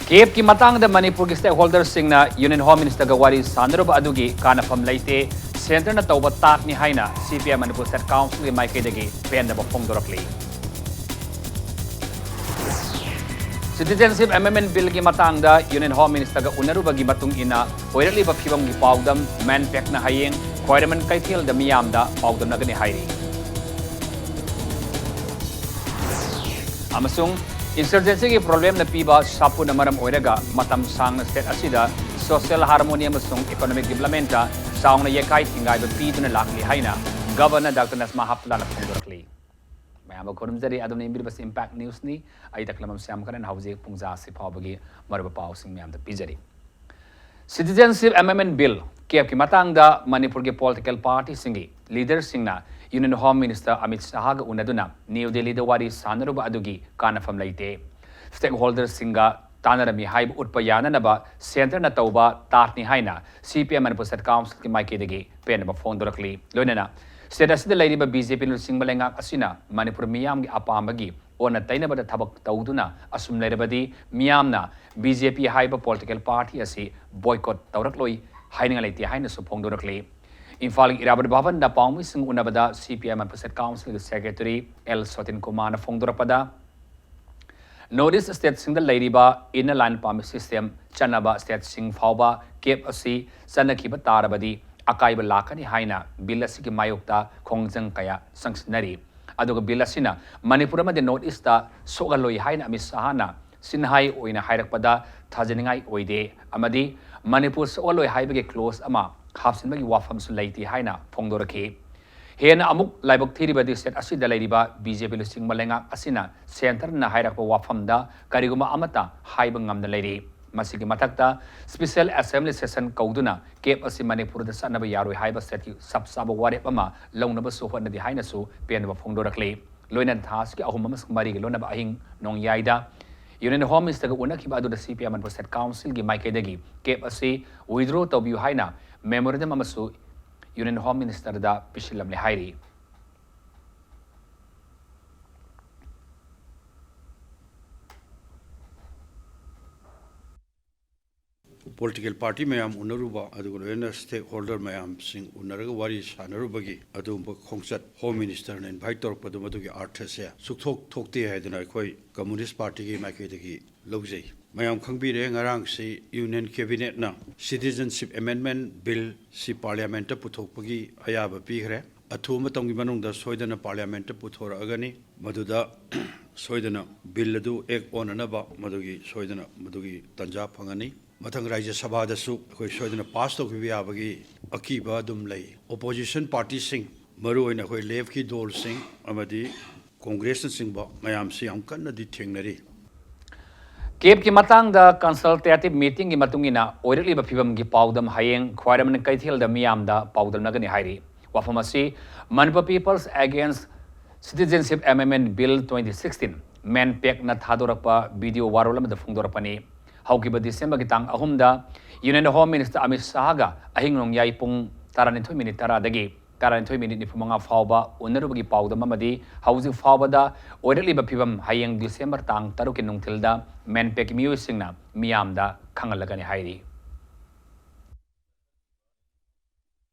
Cape ki matang da Manipur ki stakeholders singna Union Home Minister ga wari sanruba adugi kana fam leite center na tawba tat ni haina CPM Manipur State Council ki maike dagi pen da bofong dorakli. Citizenship Amendment Bill ki matang da Union Home Minister ga unaruba gi matung ina oirali ba phibam gi pawdam man pek na hayeng khoiraman kaithil da miyam da pawdam na gani hairi. Amasung insurgency ki problem na piba sapu na maram oiraga matam sang na state asida social harmony amasung economic development ta saung na yekai tingai ba pi na lakli haina governor Dr. Nasma Hapla na pungdorakli. Mayam korum jari adon imbir bas impact news ni ai taklamam siam kanan hauze pungja si phawbagi marba paw sing mayam da pijari. Citizenship Amendment Bill kep ki matang da Manipur ki political party singi leader singna Union Home Minister Amit Shah ga unaduna New Delhi da wari sanaruba adugi kana fam leite stakeholders singa tanarami haib utpayana na ba center na tauba tarni haina CPM Manipur State Council ki maike degi pen ba phone dorakli loinana state asida lairi ba BJP lu singbalenga asina Manipur miyam gi apamagi ona taina ba thabak tauduna asum lairabadi miyam na BJP haib political party asi boycott tawrakloi haininga leite haina su phone dorakli Infal Irabad Bhavan da Paumi Sing Unabada CPM and State Council Secretary L. Sotin Kumar Fongdurapada Notice State Sing the Ladyba in a line palm system Chanaba State Sing Fauba Cape Asi Sanakiba Tarabadi Akaiba Lakani Haina Bilasiki Mayukta Kongjang Kaya Sanctionary Adoga Bilasina Manipurama de Notice da Sogaloi Haina Misahana Sinhai Oina Hairakpada Tajaningai Oide Amadi Manipur's Oloi Haibage close Ama Hapsin bagi wafam sulaiti haina phongdoraki hena amuk laibok thiri badi set asida lairiba BJP lusing malenga asina center na hairak wafam da kariguma amata haiba ngamna lairi masigi matakta special assembly session kauduna kep asi Manipur da sanaba yaroi haiba set ki sabsaba ware ama launaba sohon na di haina su pen ba phongdorakli loinan thas ki ahum mas mari gi lonaba ahing nong yaida Union Home Minister unaki ba adu da CPM Manipur State Council gi maike dagi kep asi withdraw to biu haina Memorandum amasu Union Home Minister da Pishilam Hairi. Political party mayam unaruba adugo stakeholder mayam sing unaraga wari sanarubagi adumba khongchat Home Minister ne invite torpadu madugi arthase sukthok thokte haidana khoi Communist Party gi maiketegi logjai mayam khangbire ngarang si Union Cabinet na Citizenship Amendment Bill si Parliament ta puthokpagi ayaba pigre athu matamgi manungda soidana Parliament ta puthora agani maduda soidana bill adu ek onanaba madugi soidana madugi tanja phangani Mathang Raja Sabha da su koi soidana pass to ki abagi akiba dum lei opposition party sing maru ina koi left ki dol sing amadi Congress sing ba mayam si amkan na di thengnari Cape ki matang da consultative meeting gi matungina oirli ba phibam gi pawdam hayeng khwairam kaithil da miyam da pawdam nagani hairi wafamasi Manipur Peoples Against Citizenship Amendment Bill 2016 men pek na thadorakpa video warolam da phungdorapani haukiba December ki tang ahumda Union Home Minister Amit Shah ga ahing nong yai pung 12 minute tara dagi 12 minute ni phumanga fawba unarubagi pawdam amadi hauji fawba da oirli ba phibam hayeng December tang taruki nungthilda men pek musingna miyam da khangalagani hairi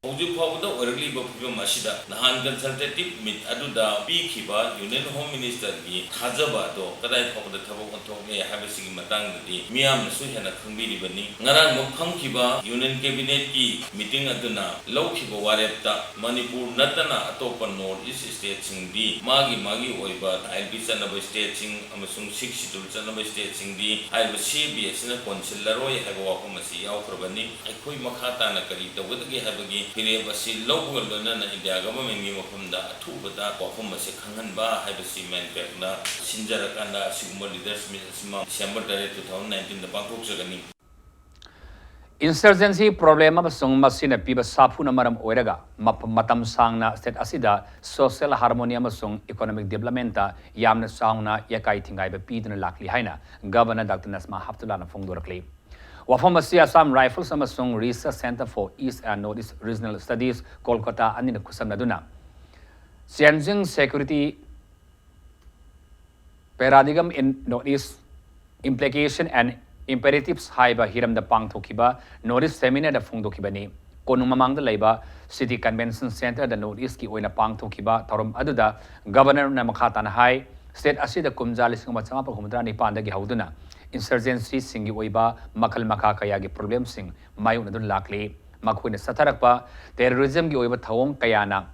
Oju Pawda Orly Bopum Mashida, Nahan consultative meet Aduda, Beekeeper, Union Home Minister, Hazabado, Kadai Pop the Tabo on Tome, Havasing Matang, the Miam Suhana Kumbi Bani, Naran Mokankiba, Union Cabinet meeting Aduna, Lokiba Warepta, Manipur, Natana, Atopa North East Stating D, Magi Oiba, I'll be Sanaba Stating, Amasung 60 to Sanaba Stating D, I will see BS in a Consular have a Wakamasi, Alprabani, I quit Makata Nakari, the Witty Habagi. Kini basi local na na India government ni mafumda tu bata perform basi kangen ba hai basi main pek na sinjara kanda sigmo leaders misma December 2019 da bangkok jagani Insurgency problem amasung masina piba sapu na maram oiraga matam sangna state asida social harmony amasung economic development ta yamna sangna yakai thingai ba pidna lakli haina governor Dr. Nasma Haptula na phongdorakli Wafam Assam Rifles Amasung Research Center for East and Northeast Regional Studies, Kolkata, and in the Kusamnaduna. Changing security paradigm in Northeast implication and imperatives haiba hiram da pangthokiba Northeast seminar da phongdokibani konung mamang da leiba City Convention Center da Northeast ki oina pangthokiba thorom aduda governor na makhatana hai state asida kumjali singa machama humdra ni panda gi hauduna insurgency singi oiba makal makha kaya gi problem sing mayun adun lakli makhuina satharakpa terrorism gi oiba thawong kayana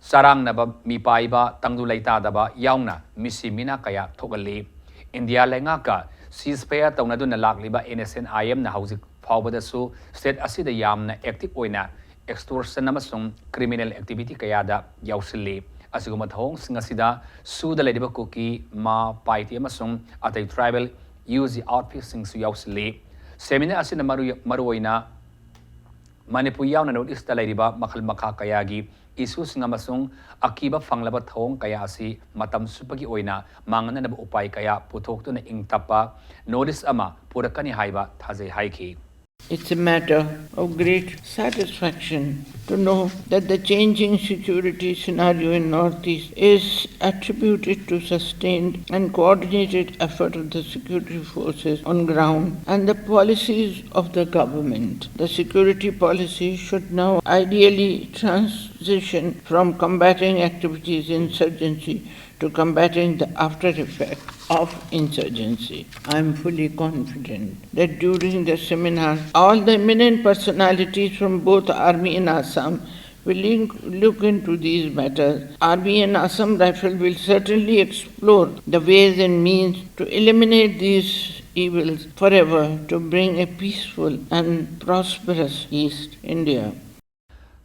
sarang na ba mi paiba tangdu laita daba yauna misi mina kaya thogali India lenga ka ceasefire tawna dun lakliba NSNIM na hauzik phawbada su state asida yamna active oina extortion amasung criminal activity kaya da yausilli asiguma thong singa sida suda lediba kuki ma paiti amasung atai tribal use outfit sing su yausilli seminar asina maruoina Manipur yauna notice ta lediba makal makha kayagi isu singa masung akiba fanglaba thong kaya asi matam supagi oina mangana na upai kaya puthok tu na ingtapa notice ama purakani haiba thajai haiki. It's a matter of great satisfaction to know that the changing security scenario in Northeast is attributed to sustained and coordinated effort of the security forces on ground and the policies of the government. The security policy should now ideally transition from combating activities insurgency to combating the after effect of insurgency. I am fully confident that during the seminar, all the eminent personalities from both Army and Assam will look into these matters. Army and Assam Rifle will certainly explore the ways and means to eliminate these evils forever to bring a peaceful and prosperous East India.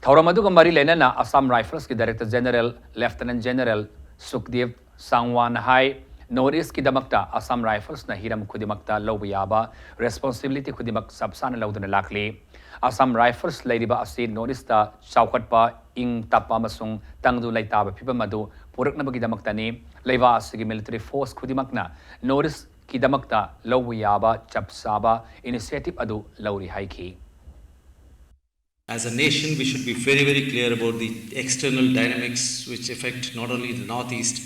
Thauramadu Mari Lenana, Assam Rifles ki Director General, Lieutenant General Sukhdev Sangwan Hai, Northeast ki damakta Assam Rifles na hiram kudimakta lawiyaba responsibility kudimak sabsana lawduna lakli. Assam Rifles ladiba asi Northeast ta chawkatpa ing tapa masung tangdu laitaba pipa madu purak na bagidamakta ni laiba asigi military force kudimakna Northeast ki damakta lawiyaba chapsaba initiative adu lawri haiki. As a nation, we should be very, very clear about the external dynamics which affect not only the Northeast,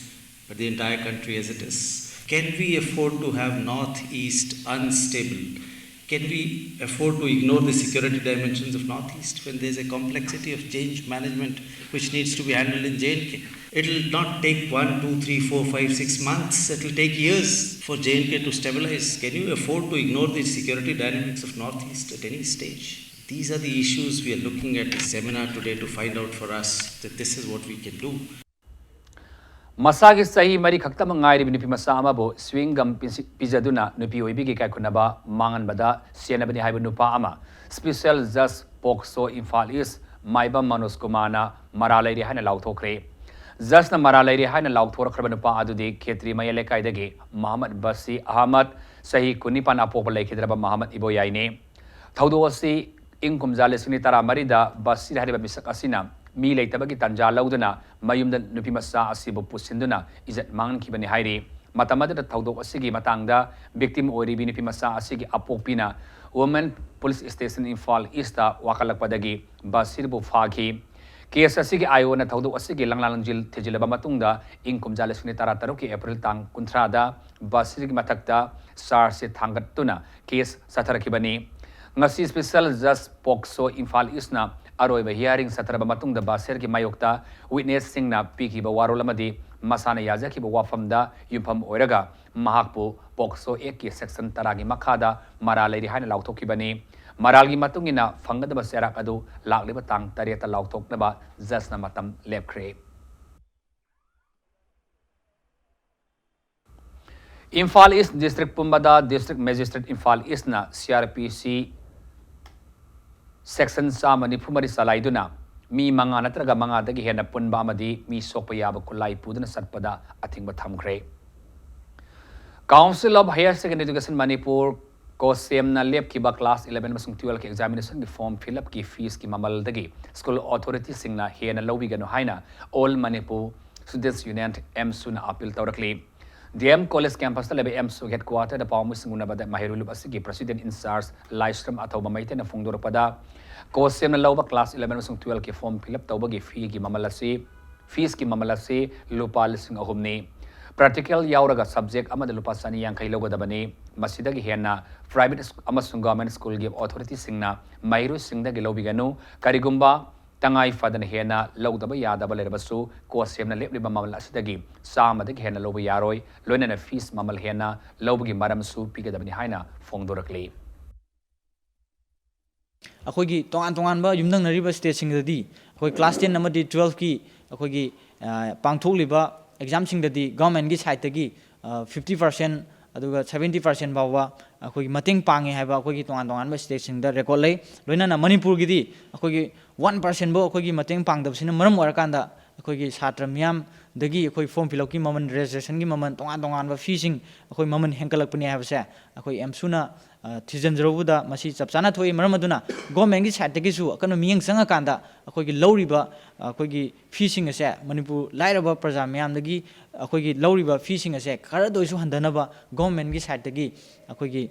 but the entire country as it is. Can we afford to have Northeast unstable? Can we afford to ignore the security dimensions of Northeast when there's a complexity of change management which needs to be handled in J&K? It will not take 1, 2, 3, 4, 5, 6 months. It will take years for J&K to stabilize. Can you afford to ignore the security dynamics of Northeast at any stage? These are the issues we are looking at this seminar today to find out for us that this is what we can do. Masagi sahi mari khakta mangai ribi nupi masa ama bo swingam pizaduna nupi oibigi kai kunaba mangan bada sianabani haibu nupa ama special just pokso infal is maiba manus kumana maralai haina lauthokre just na maralai haina lauthor khraba nupa adudi khetri mayale kaidagi Muhammad Basi Ahmad sahi kunipan apok balai khidraba Muhammad Iboyaine thaudo asi ingkum jale suni tara marida Basi hariba misak asina mi leitabagi tanja lauduna mayumda nupi masa asibu pusinduna izat mangan kibani hairi matamada da thaudok asigi matangda victim ori nupi masa asigi apokpina women police station Infal East wakalakpadagi basirbu phagi case asigi ayo na thaudok asigi langlalangjil thejilaba matungda ingkum jale suni tara taruki April tang kuntrada basirgi matakta sar se thangatuna case satharakibani ngasi special just pokso Infal East na aroiba hearing satraba matungda baser ki mayokta witness singna piki ba warol amadi masana yaja ki ba wafamda yumpham oiraga mahakpu pokso ek ki section taragi makhada maralai ri haina lauthok ki bani maralgi matungina fangada ba serak adu lakliba tang tareta lauthok na ba jasna matam lepkhre Infal East District Pumbada District Magistrate Infal East na CRPC Section sa Manipur mari salaiduna mi mga natraga mga dagi hena punba amadi mi sokpayaba kulai puduna sarpada ating bathamkre Council of Higher Secondary Education Manipur ko sem na lep ki ba class 11 masung 12 ki examination ki form fill up ki fees ki mamal dagi school authority singna hena lobi gano haina all Manipur Students Union MSU na appeal tawrakli DM College Campus lebe MSU headquarter da Paumus nguna bada mahirulub asigi President in SARS livestream ataw mamaite na fungdor pada ko sem na lawba class 11 masung 12 ki form fill up tawba gi fee ki mamalasi fees ki mamalasi lupa lising ahumni practical yauraga subject amada lupa sani yang kai logo dabani masidagi hena private amasung government school gi authority singna mairu singdagi lobiganu karigumba tangai fadana hena logdaba yadaba lerabasu ko semna lebliba mamal asidagi samadagi hena lobu yaroi loinana fees mamal hena lobagi maramsu pigadabani haina fongdorakli अखोगी तोंगान तोंगान बा युमदंग नरिबा state सिंगददी अखोई class 10 नमदी 12 की अखोगी पांगथोकलिबा exam सिंगददी government की side तगी 50% अदुगा 70% बावा अखोगी मतेंग पांगे हाइबा अखोगी तोंगान तोंगान बा state सिंगदा record लै लोइनाना मणिपुर गिदी अखोगी 1% बो अखोगी मतेंग पांगदबसिना मरम ओरकांदा अखोगी छात्र मियाम दगी अखोई फॉर्म फिल अप की ममन रजिस्ट्रेशन की ममन तोंगान तोंगान बा फीसिंग अखोई ममन हेंकलकपनि हाइबसे अखोई एमसुना थिजनजरबुदा मसी चपचाना थोई मरम अदुना गवर्नमेंट की साइड तगिसु अकनो मियंग संगा कांदा अखोगी लौरिबा अखोगी फीसिंग असे मणिपुर लाइरबा प्रजा मियामदगी अखोगी लौरिबा फीसिंग असे खरा दोइसु हंदनबा गवर्नमेंट की साइड तगी अखोगी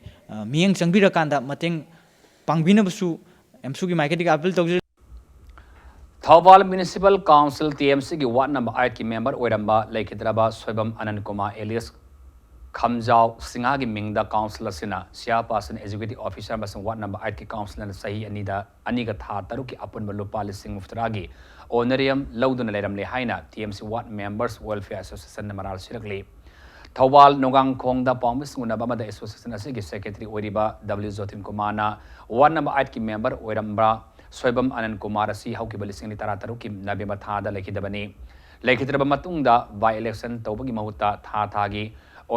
मियंग संगबिरा कांदा मतेंग पांगबिनबसु एमसु की मार्केटिंग अपील तौजि थौबाल म्युनिसिपल काउंसिल TMC की वार्ड नंबर 8 की मेंबर ओरंबा लेखिद्रबा सोयबम अनंत कुमार एलियस खमजाव सिंगा की मिंगदा काउंसिल सिना सिया पासन एजुकेटिव ऑफिसर बसंग वार्ड नंबर 8 की काउंसिल सही अनीगा था तरुक की अपन लुपा लिसिंग मुफ्तरागी ऑनरियम लौदुन लेरमले हाइना TMC ward members welfare association मराल सिरकली थौबाल नोगांग खोंगदा पाउमिसंगुना बमदा एसोसिएशन असिगी सेक्रेटरी ओरिबा W जोतिन कुमारना वार्ड नंबर 8 की मेंबर ओरंबा सोयबम अनंत कुमार असि हौकिबा लिसिंग तरा तरुक की नबेम्बर थादा लेखिदबनी लेखिद्रबा मतुंगदा बाय इलेक्शन तौबगी महुता थागी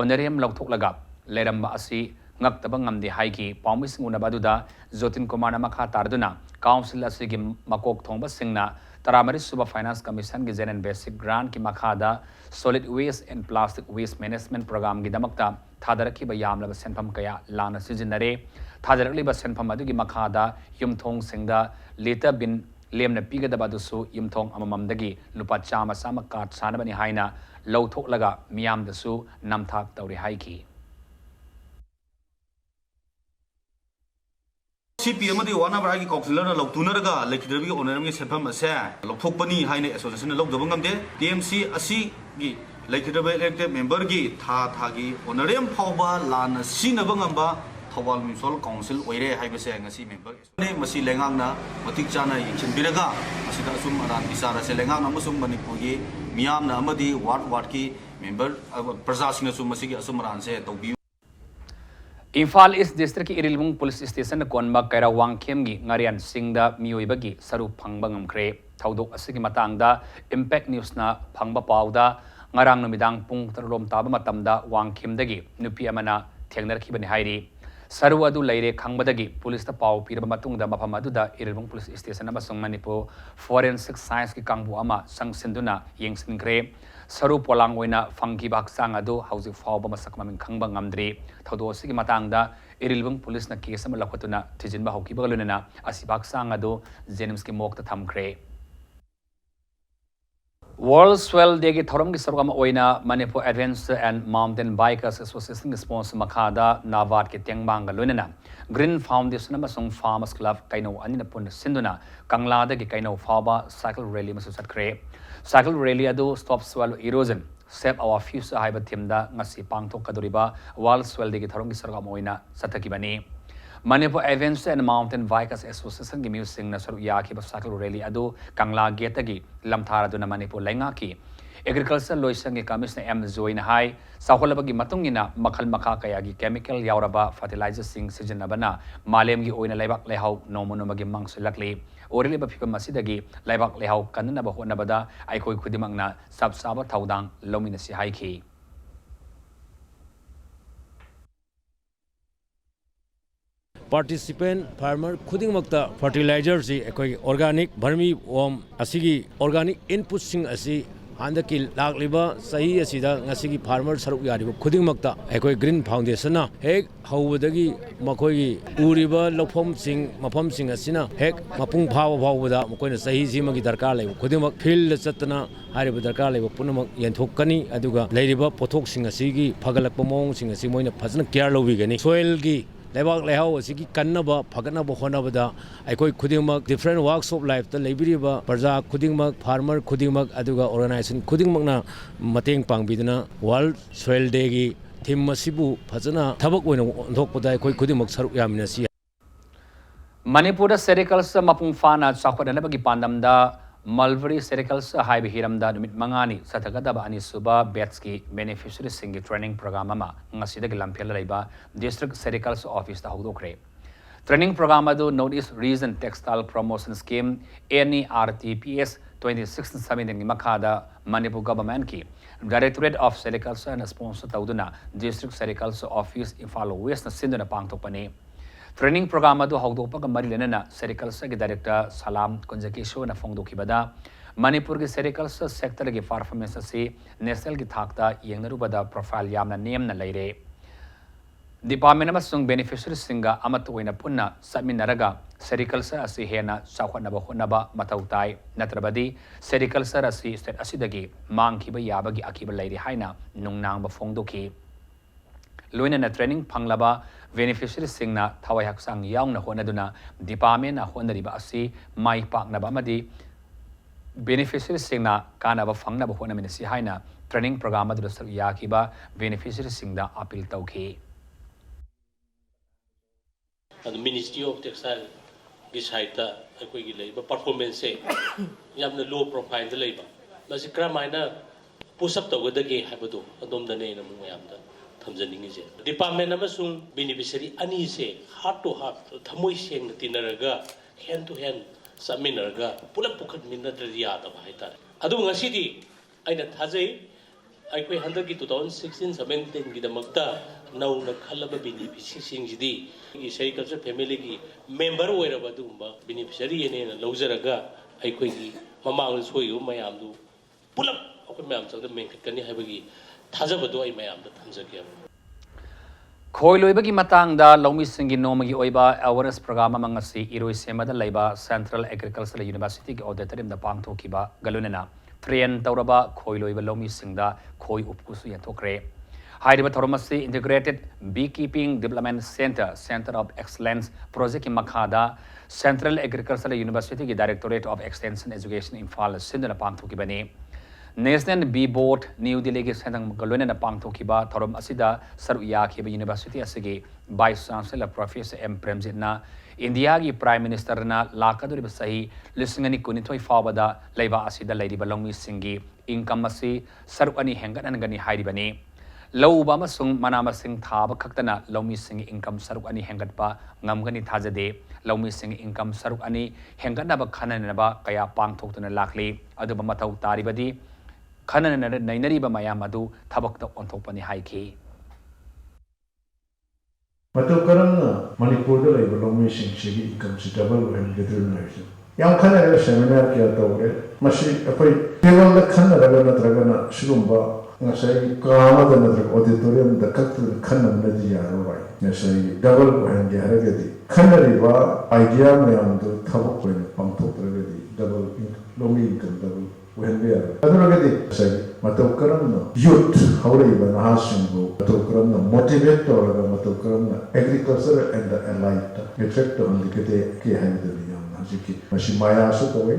ऑनरियम लौथोकलगा लेरंबा असि ngaktab ngamdi haiki paumising unabadudha Jotin Kumar na makha tarduna council asigi makok thongba singna taramari suba finance commission gi general basic grant ki makhada solid waste and plastic waste management program gi damakta thadarakhi ba yamlaba senpham kaya lana sijinare thadarakli ba senpham adu gi makhada yumthong singda leta bin lemna pigadaba dusu yumthong amamamdagi lupa chama sama kat sanabani haina lawthoklaga miyamdasu namthak tawri haiki CPM di wana baragi councilor na lawtunaraga lekidrabi onaram gi senpham ase lawthokpani haina association lawdaba ngamde TMC asi gi lekidrabi elected member gi tha gi onaram phawba lana sinaba ngamba thawal municipal council oire haibase ngasi member ne masi lengang na matik chana yingchinbiraga asida sum aran bisara se lengang na musum manipur gi miyam na amadi ward ki member praja sing sum masi gi asum ran se tawbi Imphal East District Irilmung Police Station konba kaira wangkhem gi ngarian singda miyoibagi saru phangba ngamkhre thaudok asigi matangda Impact News na phangba pawda ngarang numidang pung tarlom taba matamda wangkhemdagi nupi amana thengnarkhibani hairi saru adu leire khangbadagi police ta paw piraba matungda mafam aduda Irilmung Police Station amasung Manipur Forensic Science ki kangbu ama sangsinduna yengsinkhre saru polang oina fangki baksang adu hausi fawba masak maming khangba ngamdri thodo sigi matangda Irilbung police na case ama lakhotuna thijinba hauki bagalunena asi baksang adu Jenims ki mokta thamkhre World Swell Day ki thorom ki sarugam oina Manipur Adventure and Mountain Bikers Association sponsor makhada Nawat ki tengbang galunena Green Foundation amasung Farmers Club kaino anina pun sinduna Kangla da ki kaino fawba cycle rally masu satkre Cycle rally adu stop swell erosion save our future haiba thimda ngasi pangthok kaduriba World Swell Day ki thorom ki sarugam oina sathakibani Manipur Adventure and Mountain Bikers Association ki music na saru yaki ba cycle rally adu Kangla gate gi lamthara duna Manipur lenga ki agriculture loisang ki commissioner M Zoin hai sahulabagi matungina makhal makha kaya gi chemical yauraba fertilizer sing sijanabana malem gi oina laibak lehau nomonomagi mangsulakli orili ba phipam asidagi laibak lehau kanna ba honabada aikoi khudimangna sabsaba thaudang lomina si haiki participant farmer khuding makta fertilizer si ekoi organic vermi worm asigi organic input sing asi handaki lakliba sahi asida ngasigi farmer saruk yariba khuding makta ekoi green foundation na hek hawdagi makoi uriba lofom sing mafam sing asina hek mapung phawda makoina sahi simagi darkar lei khuding mak field chatna hariba darkar lei punamak yenthokani aduga leiriba pothok sing asigi phagalakpa mong sing asi moina phajna care lobigani soil gi Lebak lehau asigi kannaba phagatnaba honabada aikoi khudingmak different walks of life ta leibiriba parja khudingmak farmer khudingmak aduga organization khudingmakna mateng pangbiduna World Soil Day gi thim masibu phajana thabak oina onthokpada khoi khudimak saruk yaminasi Manipur Sericals Mapung Fana Chakwadanabagi Pandamda Mulberry Sericals Haibi Hiramda Numit Mangani Satagadaba Ani Suba Betski Beneficiary Singi Training Program Ama Ngasida Lampela Laiba District Sericals Office the Hogdokre. Training Program Adu Notice Reason Textile Promotion Scheme NERTPS 2016-17 Makada Manipur Government Ki Directorate of Sericals and Sponsor Tauduna District Sericals Office Infalo West Sinduna Pangtopani. Training program adu hawdokpa ka mari lenana Sericals ki director Salam Konjakisho na phongdokibada Manipur ki Sericals sector ki performance asi national ki thakta yengnarubada profile yamna name na leire department amasung beneficiary singa amatu oina punna subminaraga Sericals asi hena chawkhanaba honaba matautai natrabadi Sericals asi state asidagi mangkhiba yabagi akiba leire haina nungnang ba phongdoki Luina training panglaba beneficiary singna thawai haksang yaung na honaduna department na honariba asi mai pakna ba madi beneficiary singna kana ba phangna ba hona minasi haina training program adu sar yakiba beneficiary singda appeal tawki and Ministry of Textile gi site akoi gi leiba performance se yamna low profile da leiba masi kramaina push up tawgadagi habadu adom da ne na mu yamda Department amasung beneficiary ani se heart to heart thamoi seng tinaraga hand to hand saminaraga pulap pukhat minadri yada bhai tar adu ngasi di aina thajai aikoi handar ki 2016-17 gi damakta nau na khalaba beneficiary sing jidi gi Sericals family gi member oiraba dumba beneficiary ene na lojaraga aikoi gi mamang soyu mayam du pulap akoi mayam changda mengkani habagi Thajabadu ay mayam da thamjagya Khoi loibagi matangda Lomi Singi Nomagi Oiba awareness program among asi Iroi Semada Laiba Central Agricultural University ki auditorium da pangthokiba galunena train tauraba khoi loiba Lomi Singda khoi upkusu yatokre Hairiba Thoromasi Integrated Beekeeping Development Center of Excellence Project in Makhada Central Agricultural University ki Directorate of Extension Education in Fal Sindana pangthokibani National Bee Board New Delhi ki sendang galwena na pangthokiba thorom asida saru yakhiba university asigi vice chancellor professor M Premjit na India ki prime minister na lakaduriba sahi lisingani kunithoi fawada leiba asida leidiba Lomi Singi income asi saru ani henganangani hairibani lauba amasung manamasing thaba khaktana Lomi Singi income saru ani hengatpa ngamgani thajade Lomi Singi income saru ani henganaba khananaba kaya pangthoktuna lakli aduba mathau taribadi Khanana Nainariba Mayamadu Tabakta Ontopani Haiki. Matukaramna Manipur the labor Lomi Singh income double and determination. Young Canada seminar Kia Tore, Mashi Apai, Pivan the Canada Dragana Shurumba, Nasai Kama the auditorium, the Katu Kanam Nadia Rai, Nasai double and Yaragadi. Kanariva idea Mayamdu Tabak when Pampo double Lomi income double. When we are other say Matokaran youth, however, Nahashingo, Matokaran motivate or Matokaran agriculture and the allied effect on the Kate Mashimaya Sukaway,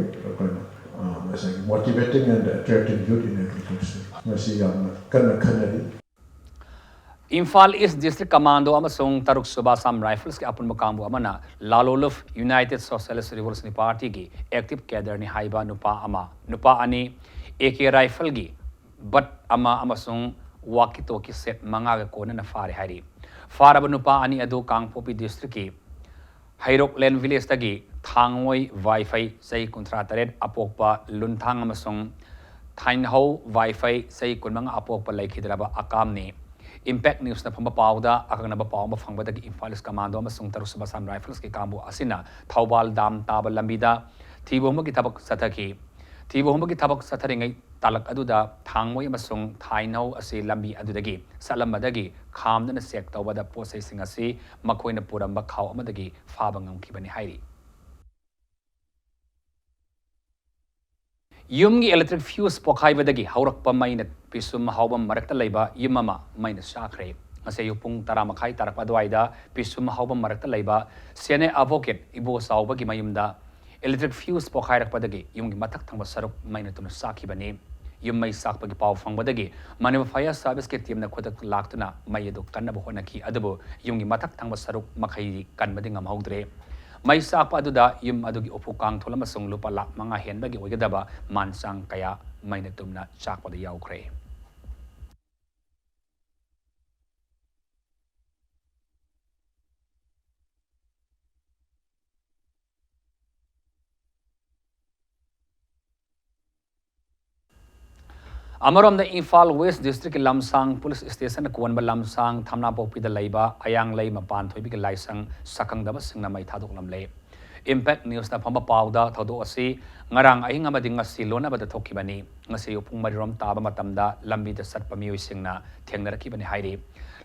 motivating and attracting youth in agriculture. Mashiyam Kanakari. Imphal East District Commando amasung Taruk Subasam Rifles ki apun makambu amana Laloluf United Socialist Revolutionary Party ki active cadre ni haiba nupa ani AK rifle gi but ama amasung walkie-talkie set manga ga kona na fare hari faraba nupa ani adu Kangpopi District ki Hairok Len Village tagi Thangoi Wi-Fi sei kontra taret apokpa lunthang amasung Thainho Wi-Fi sei kunmanga apokpa laikhidraba akamni Impact News na pambapawda akang nabapaw mafangba dagi Imphal Commando amasung Taruk Subasam Rifles ki kambu asina Thawbal Dam Tabal Lambida Thibohumba ki tabak sathaki Thibohumba ki tabak satharingai talak aduda Thangmoi amasung Thainho asi lambi adudagi salammadagi khamdana sek tawbada posai sing asi makhoina puramba khaw amadagi faba ngamkibani hairi Yumgi electric fuse pokhaywadagi haurakpa maina pisum haubam marakta laiba yumama maina shakre ase yupung taramakhay tarakpa duaida pisum haubam marakta laiba sene advocate ibo sauba gi mayumda electric fuse pokhayrakpadagi yumgi mathak thangba saruk maina tuna sakibani yum mai sakpagi pau fangbadagi Manipur Fire Service ke team na khodak laktuna mai edu kannaba honaki adabu yumgi mathak thangba saruk makhai kanbadi ngamhaudre mai sakpa aduda yum adugi opukang tholama song lupa lak manga henbagi oigadaba mansang kaya maina tumna chakpada yaukre Amarom the Imphal West District Lamsang Police Station Kuanba Lamsang Thamna Popi the Laiba Ayang Lay Mapan Thoibi Laisang Sakang Daba Singna Mai Thaduk Lamle Impact News na Pamba Pauda Thodo Asi Ngarang Ahing Amading Silona Bada Tokibani Ngasi Upung Madrom Taba Matamda Lambi the Sat Pamiu Singna Tengarakibani Haidi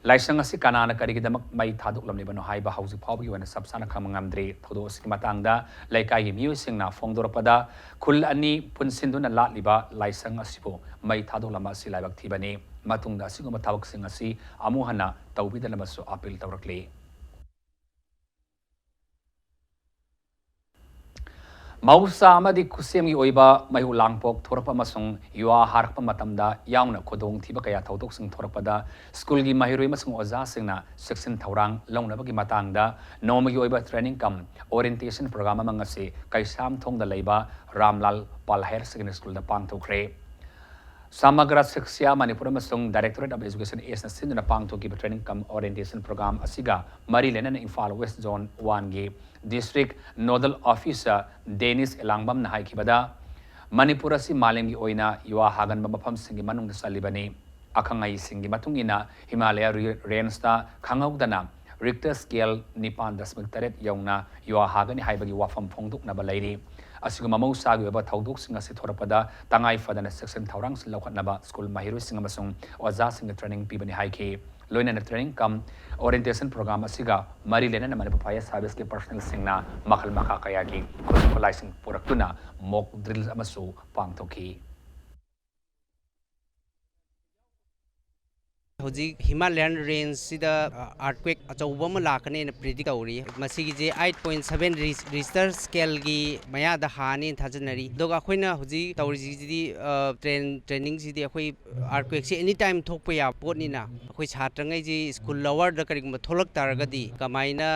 Laisang Asi Kanana Karikidamak Mai Thaduk Lamlibano Haiba Housing Pobi when a Subsana Kamangamdri Thodo Simatanga Laikai Miu Singna Fongdorapada Kul Ani Punsinduna Latliba Laisang Asipo Mai Thaduk Lama Silabak Tibani Matungda Siguma Tawak Singasi Amuhana Tawbida Lamaso Apil Tawrakli Mausa amadi kusem gi oiba mayu langpok thorapa masung yuwa harpa matamda yauna khodong thiba kaya thodok sing thorapada school gi mahiroi masung oja singna section thaurang launa bagi matangda noma gi oiba training kam orientation program mangase kaisam thongda leiba Ramlal Palher Secondary School da pangthokre Samagra Shiksha Manipur Masung Directorate of Education is a senior pang to give training cum orientation program Asiga Marilena Imphal West Zone 1 G District Nodal Officer Dennis Elangbam Nahai Kibada Manipurasi Malengi Oina Yua Hagan Mapam Singi Manung Salibani Akangai Singi Matungina Himalaya Rainsta Kangaudana Richter scale Nipan Dasmiktaret Yongna Yua Hagan Haibagi Wafam Pongduk Nabaladi Asigama Mosagi about Tauduk Singa Sitorapada, Tangai Fadana Section Taurangs Lokanaba, School Mahiru Singamasung, or Zasing training Pibani Haiki, Loina training come orientation program Asiga, Marilena and Manipur Service personal singna, Makal Makakayaki, Kusukolizing Purakuna, Mok Drills Amasu, Pangtoki. Hoji Himalayan range sida earthquake achauba ma lakane na predict auri masigi je 8.7 richter scale gi maya da hani thajanari doga khoina hoji tawri ji training ji di khoi earthquake se anytime thokpa ya potni na khoi chatrangai ji school lower da karing ma tholak taraga di kamaina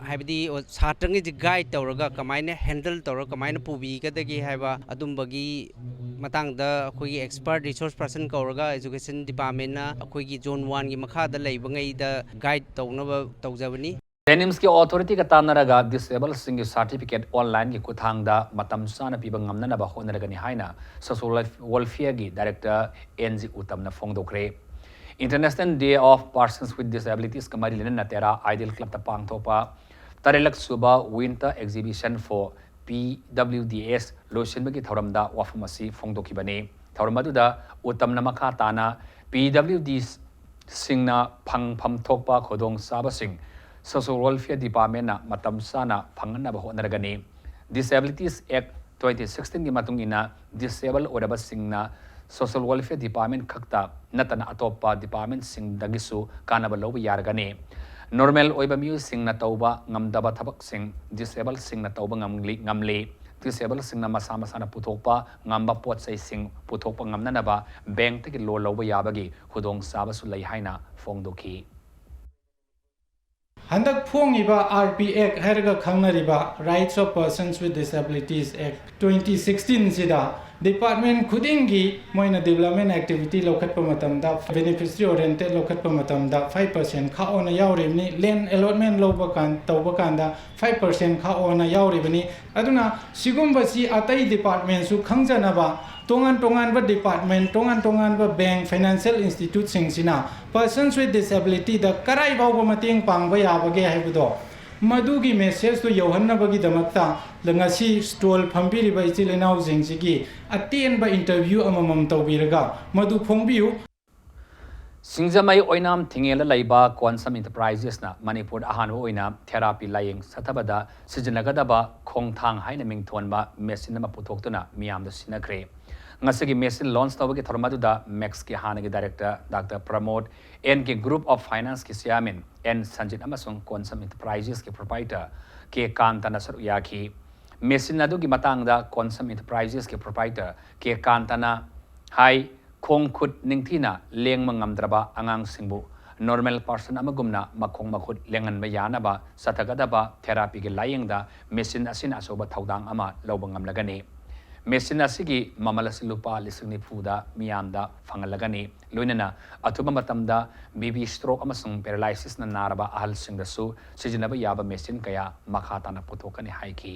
haibdi chatrangai ji guide tawraga kamaina handle tawra kamaina pubi ga dagi haiba adumbagi matang da khoi expert resource person kauraga education department na khoi zone 1 gi makha da leibangai da guide tawnaba tawjabani Denims ki authority ka tanaraga disable singi certificate online ki kuthang da matam sana piba ngamna na ba honaraga ni haina social welfare gi director NG Utam na fongdokre International Day of Persons with Disabilities kamari lena na tera ideal club ta pangthopa tarelak suba winter exhibition for PWDS lotion bagi thoramda wafamasi fongdokibani thoramadu Utam na makha tana PWD Singna Pang Pam Tokpa Kodong Sabasing Social Welfare Department na Matam Sana Pangana Baho Naragani Disabilities Act 2016 ni matungina Disable Odaba Singna Social Welfare Department Kakta Natana Atopa Department Sing Dagisu Kanabalo Yargani Normal Oiba Mu Sing na Tauba Ngamdaba Tabak Sing Disable Sing na Tauba Ngamli Disable Sing na Masama Sana Putopa Ngamba Pot Say Sing Putopa Ngamnanaba Bank Take Low Loba Yabagi Hudong Sabasulay Haina Fongdoki Handak Fongiba RP Act Herga Khangnariba Rights of Persons with Disabilities Act 2016 Sida Department Kudingi Moina Development Activity Lokat Pamatamda Beneficiary Oriented Lokat Pamatamda 5% Ka ona Yauribni Land Allotment Lobakan Taubakanda 5% Ka ona Yauribni Aduna Sigumbasi Atai Department Su Khangjanaba Tongan department tongan bank financial institute singsina persons with disability the karai bawba mating pangba yabage haibudo madugi message to yohannabagi damakta langasi stall phambiriba ichilenau jingsigi atien ba interview amamam tawbiraga madu phongbiu Singjamai Oinam Tingela Laiba Quansam Enterprises na Manipur Ahan Oina Therapy Lying Satabada Sijanagadaba Kongtang Hainaming Tuanba Messinama Putoktuna Miam the Sinakre Ngasigi Messin launch Tawaki Tormaduda Max Ki Hanagi Director Dr. Pramod N Ki Group of Finance Ki Siamin N Sanjit Amasung Quansam Enterprises Ki Proprietor Ki Kantana Saruyaki Messin Nadu Ki Matangda Quansam Enterprises Ki Proprietor Ki Kantana hai khong khut ningthina leng mangamdraba angang singbu normal person amagumna makhong makhut lengan bayana ba satagada ba therapy ge layengda machine asin asoba thaudang ama lobangam lagani machine asigi mamalas lupa lisingni phuda miyamda fangalagani loinana athuba matamda bb stroke amasung paralysis na naraba ahal singdasu sijinaba yaba machine kaya makhata na puthokani haiki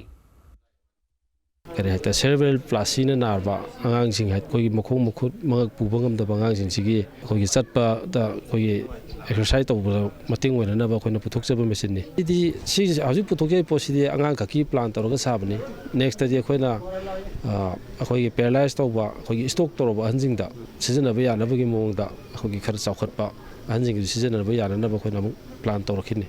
kare hekta cerebral palsy na narba angangsing hat koi mokhong mokhut mangak puba ngamdaba angangsing sigi koi chatpa da koi exercise tawba mating oina na ba koi na puthokchaba machine ni di si haji puthokje posidi angang kaki plan tawraga sabani next ta je koi na koi paralyze tawba koi stroke tawba hanjingda sijanaba yanabagi mongda koi khar chawkhatpa hanjing sijanaba yanaba koi na plan tawrakhini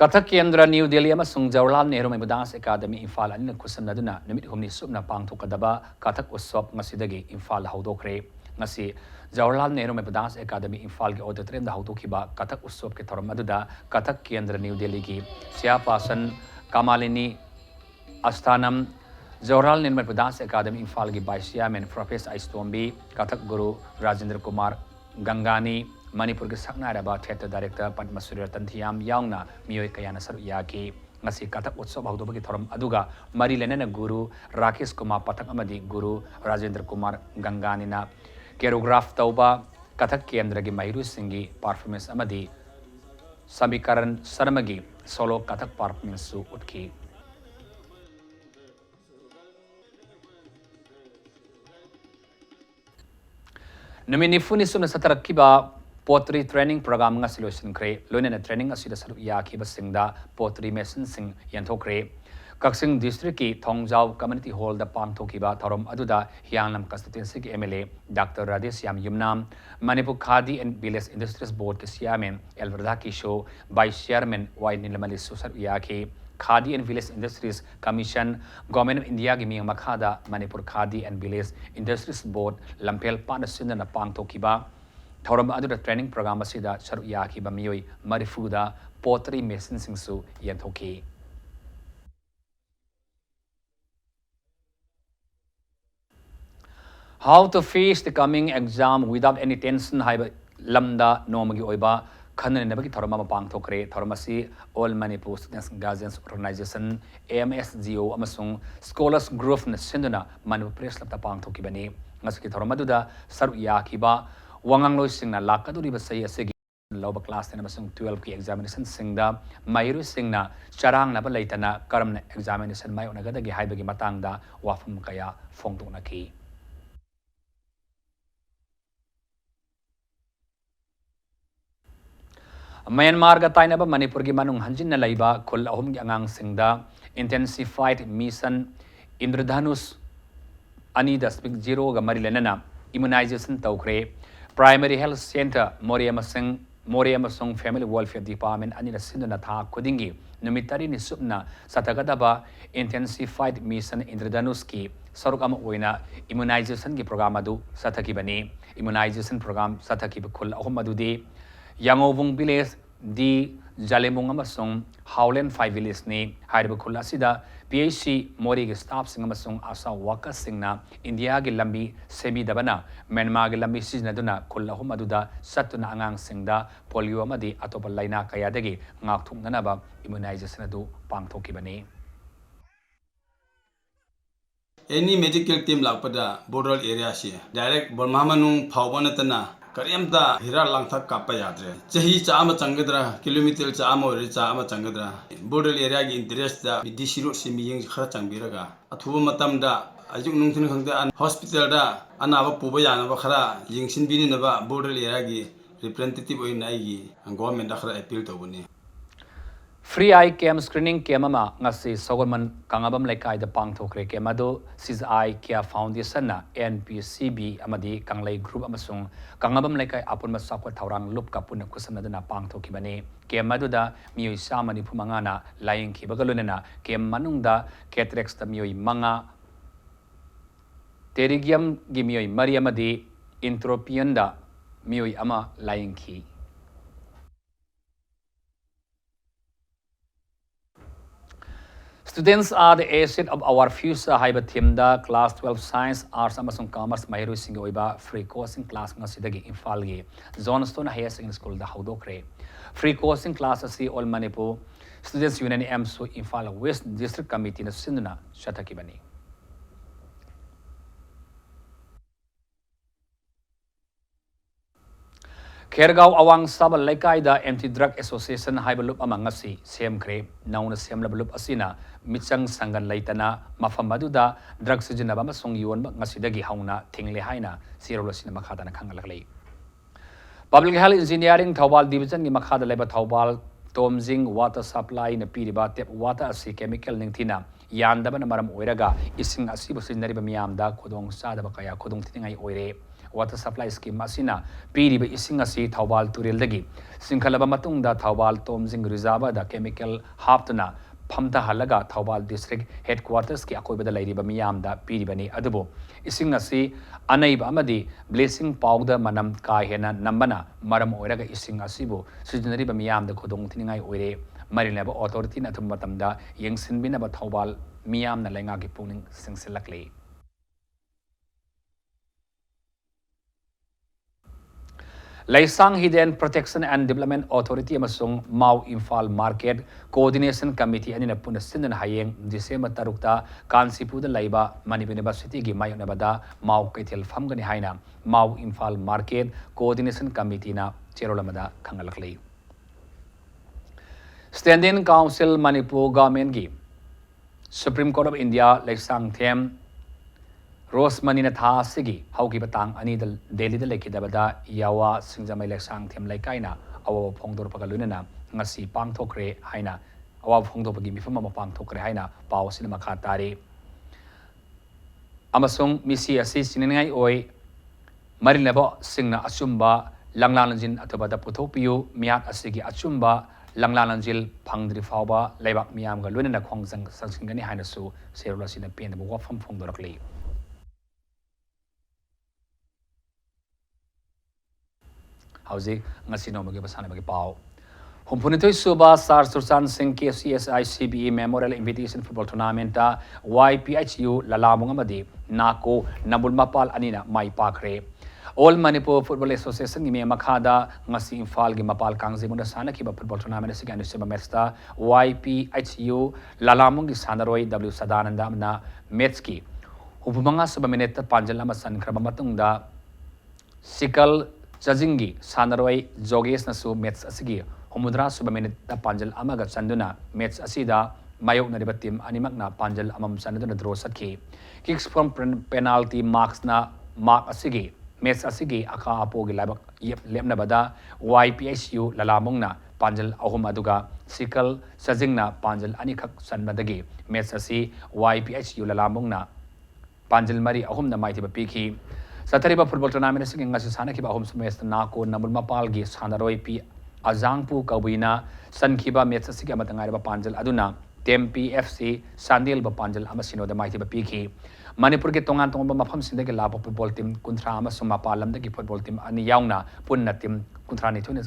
Kathak Kendra New Delhi amasung Jawaharlal Nehru Dance Academy Imphal anina kusamnaduna numit humni subna pangthokadaba Kathak Utsov ngasidagi Imphal haudokre ngasi Jawaharlal Nehru Dance Academy Imphal ge auditorium da haudokhiba Kathak Utsov ke thoram aduda Kathak Kendra New Delhi gi Siapasan Kamalini Asthanam Jawaharlal Nehru Dance Academy Imphal gi Vice Chairman Professor Aistombi Kathak Guru Rajendra Kumar Gangani Manipur ke sakna raba theater director Padma Surya Tanthiam yaungna miyoi kayana saru yaki ngasi Kathak Utsov haudobagi thoram aduga mari lenana guru Rakesh Kumar Pathak amadi guru Rajendra Kumar Gangani na choreograph tauba Kathak Kendra gi mahiru singi performance amadi Samikaran Sarmagi solo Kathak performance su utki Namini funi sumna satarak kiba pottery training program nga solution kre loinena training asida saru ya khiba singda pottery mason sing yanthokre Kaksing district ki Thongjau community hall da pangthokiba thorom aduda Hiangnam constituency ki MLA Dr. Radhesyam Yumnam Manipur Khadi and Village Industries Board ke chairman Elverda Kisho Vice Chairman Y Nilamali Susar Yaki Khadi and Village Industries Commission Government of India gi miyang makhada Manipur Khadi and Village Industries Board Lampel Panasina na pangthokiba thoram aduda training program asida saru yakhiba miyoi marifuda pottery mason singsu yanthoki How to face the coming exam without any tension haiba lamda nomagi oiba khanan nabagi thorama mapang thokre thoramasi All Manipur Students Guardians Organization AMSGO amasung scholars group na sinduna Manipur press lapta pang thokibani ngasaki thoramaduda saru yakhiba wangang loi singna lakaduri basai asegi loba class 10 amasung 12 ki examination singda mairu singna charang na balaitana karamna examination mai onagada gi haibagi matangda wafum kaya fongtuna ki Myanmar ga tainaba Manipur gi manung hanjin na laiba khul ahum gi angang singda intensified mission Indradhanus ani dasmik 0 ga mari lenana immunization tawkre Primary Health Center Moriamasung Family Welfare Department ani sinduna tha kudingi numitari ni subna satagadaba intensified mission Indradhanus ki saruk ama oina immunization gi program adu sathaki bani immunization program sathaki khul ahum adu de Yangovung Village di Jalemung amasung Howland 5 Village ni hairiba khul asida PHC Mori gi staff sing amasung asa workers singna India gi lambi semi dabana Myanmar gi lambi siznaduna khul ahum aduda satuna angang singda polio amadi atopa laina kayadagi ngakthungnana ba immunization adu pangthokibani Any medical team lakpada border area si direct Burma manung phawbanatana Karyamta hira langthak kappa yadre chahi chaama changadra kilometer chaama ori chaama changadra border area gi interest da bidisiro simiyeng khara changbiraga athuba matamda ajuk nungthin khangda hospital da anaba puba yanaba khara yingsin bini naba border area gi representative oina gi government da khara appeal tawbani Free eye cam screening cam ama ngasi sogolman kangabam laikai da pangthokre cam ado sis eye care foundation na NPCB amadi kanglai group amasung kangabam laikai apun masakwa thaurang lup kapun kusamna na pangthokibani cam ado da miyoi samani phumanga na lying ki bagalunena cam manungda cataracts da miyoi manga pterygium gi miyoi mari amadi entropion da miyoi ama lying ki Students are the asset of our future haiba theme da class 12 science arts amasung commerce mahirui sing oiba free coaching class ngasidagi Imphal gi Johnstone Higher Secondary School da haudokre free coaching class asi all Manipur Students Union MSU Imphal West District Committee na sinduna shatakibani Khergaw awang saba laikai da Anti Drug Association haibalup amang asi semkre nauna semlabalup asina michang sangan laitana mafam maduda drug sijinaba masong yuan ngasidagi hauna thingle haina sirolosina makhada na khangalakle Public Health Engineering Thawbal Division ni makhada leba Thawbal Tomjing water supply na piriba tap water asi chemical ningthina yandaba na maram oiraga ising asibu sinari ba miyamda khodong sadaba kaya khodong thiningai oire water supply scheme asina piriba ising asi Thawbal Tureldagi singkhalaba matungda Thawbal Tomjing Reserve da chemical haptuna phamta halaga Thawbal District Headquarters ki akoibada lairiba miyamda piribani adubo ising asi anaiba amadi blessing powder manam ka hena nambana maram oiraga ising asibu sujinariba miyamda khodong thiningai oire marinaba authority na thum matamda yengsinbinaba Thawbal miyamna lenga ki pungning singsilakle Laisang Hidden Protection and Development Authority amasung Mau Imphal Market Coordination Committee anina puna sinan hayeng December tarukta Kansipu da laiba Manipur University gi mayon nabada Mau Kethel famgani haina Mau Imphal Market Coordination Committee na cherolamada khangalakli Standing Council Manipur Government gi Supreme Court of India Laisang Them Rose Manina Tha Sigi, Hauki Batang, Anida, Delhi the Lake Dabada, Yawa, Singzamai Sang Tim Lakaina, our Pongdor Pagaluna, Nasi Pang Tokre, Haina, our Pongdo Pagimi from Pang Tokre Haina, Pau Cinema Katari. Amasung Missy Assist in Nai Oi, Marinabo, Singna Asumba, Langlanjin Atabada Potopio, Miat Asigi Achumba, Langlanjil, Pangdri Fauba, Lebak Miam Galuna Kongsang Sansingani Hainasu, Serolas in a pen of walk from Pongdorkli. Hausi ngasi no magi basana magi pau humpunitoi suba sar sursan singh KCSI CBE Memorial Invitation Football Tournament ta YPHU lalamung amadi nako nabul mapal anina mai pakre All Manipur Football Association ni makhada ngasi Imphal gi mapal kangzi muna sana ki football tournament sig anu seba matchta YPHU lalamung gi sanaroi W Sadananda na match ki hubumanga seba minute panjal ama san kraba matungda sikal Jajingi Sanaroi Jogesh Nasu Mets Asigi Homudra Subaminit Panjal Amaga Sanduna Mets Asida Mayok Naribatim Animakna Panjal Amam Sanduna Drosaki Kicks from penalty marks na Mark Asigi Mets Asigi Aka Apogi Labak Lemna Bada YPSU Lalamungna Panjal Ahum Aduga Sikal Sajingna Panjal Anikak Sanmadagi Mets Asi YPSU Lalamungna Panjal Mari Ahum na Mighty Bapiki Satariba football tournament sing ngasi sana kiba home semester na ko namul mapal gi sanaroi pi azangpu kabina sankiba match sigi amatangai ba panjal aduna Tempi FC Sandil ba panjal amasino da maiti ba piki Manipur ke tongan tong ba mafam sinde ke labo football team kuntra amasuma palam da ki football team ani yauna punna team kuntra ni thune